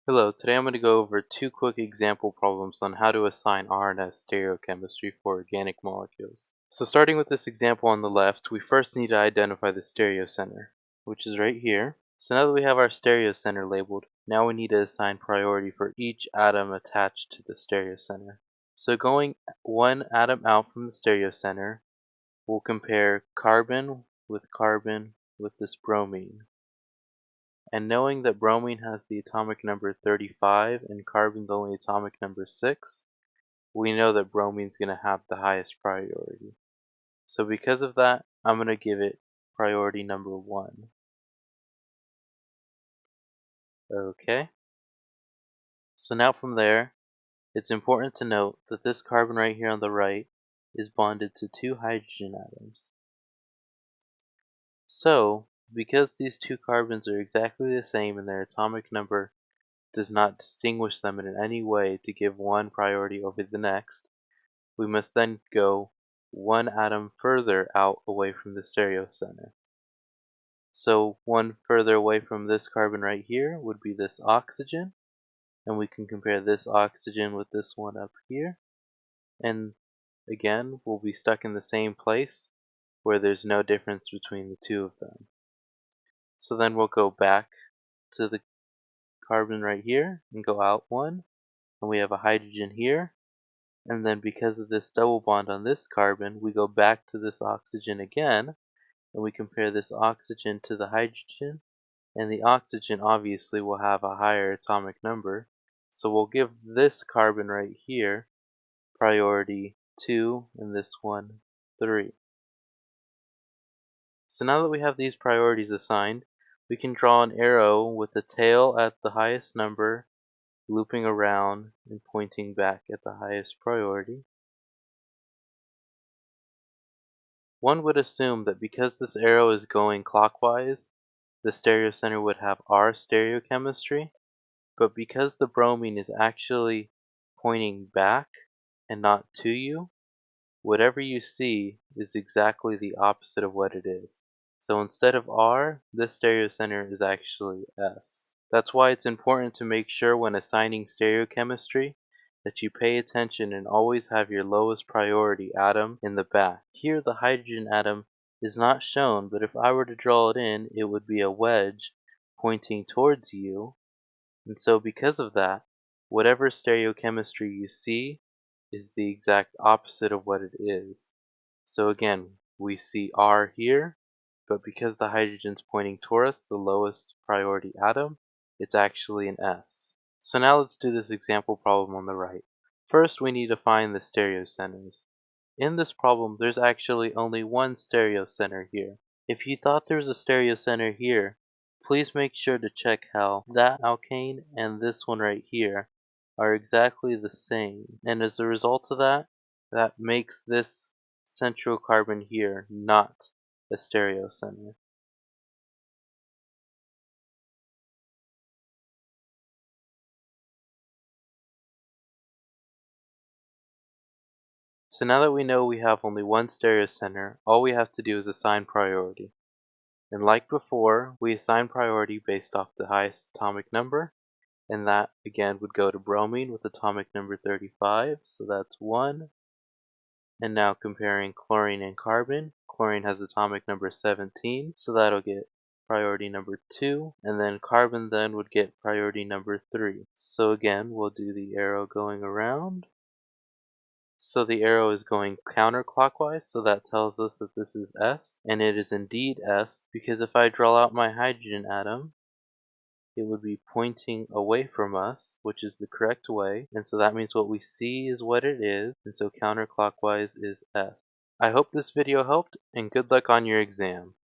Hello, today I'm going to go over two quick example problems on how to assign R and S stereochemistry for organic molecules. So starting with this example on the left, we first need to identify the stereocenter, which is right here. So now that we have our stereocenter labeled, now we need to assign priority for each atom attached to the stereocenter. So going one atom out from the stereocenter, we'll compare carbon with this bromine. And knowing that bromine has the atomic number 35 and carbon's only atomic number 6, we know that bromine's going to have the highest priority. So because of that, I'm going to give it priority number 1. Okay. So now from there, it's important to note that this carbon right here on the right is bonded to 2 hydrogen atoms. So, because these 2 carbons are exactly the same and their atomic number does not distinguish them in any way to give one priority over the next, we must then go one atom further out away from the stereocenter. So one further away from this carbon right here would be this oxygen, and we can compare this oxygen with this one up here, and again we'll be stuck in the same place where there's no difference between the two of them. So then we'll go back to the carbon right here and go out one, and we have a hydrogen here, and then because of this double bond on this carbon, we go back to this oxygen again, and we compare this oxygen to the hydrogen, and the oxygen obviously will have a higher atomic number, so we'll give this carbon right here priority 2 and this one 3. So now that we have these priorities assigned, we can draw an arrow with the tail at the highest number, looping around and pointing back at the highest priority. One would assume that because this arrow is going clockwise, the stereocenter would have R stereochemistry, but because the bromine is actually pointing back and not to you, whatever you see is exactly the opposite of what it is. So instead of R, this stereocenter is actually S. That's why it's important to make sure when assigning stereochemistry that you pay attention and always have your lowest priority atom in the back. Here the hydrogen atom is not shown, but if I were to draw it in, it would be a wedge pointing towards you, and so because of that, whatever stereochemistry you see is the exact opposite of what it is. So again, we see R here, but because the hydrogen's pointing toward us, the lowest priority atom, it's actually an S. So now let's do this example problem on the right. First, we need to find the stereocenters. In this problem, there's actually only one stereocenter here. If you thought there was a stereocenter here, please make sure to check how that alkane and this one right here are exactly the same. And as a result of that, that makes this central carbon here not a stereocenter. So now that we know we have only one stereocenter, all we have to do is assign priority. And like before, we assign priority based off the highest atomic number, and that again would go to bromine with atomic number 35, so that's 1. And now comparing chlorine and carbon, chlorine has atomic number 17, so that'll get priority number 2, and then carbon then would get priority number 3. So again, we'll do the arrow going around. So the arrow is going counterclockwise, so that tells us that this is S, and it is indeed S, because if I draw out my hydrogen atom, it would be pointing away from us, which is the correct way, and so that means what we see is what it is, and so counterclockwise is S. I hope this video helped, and good luck on your exam.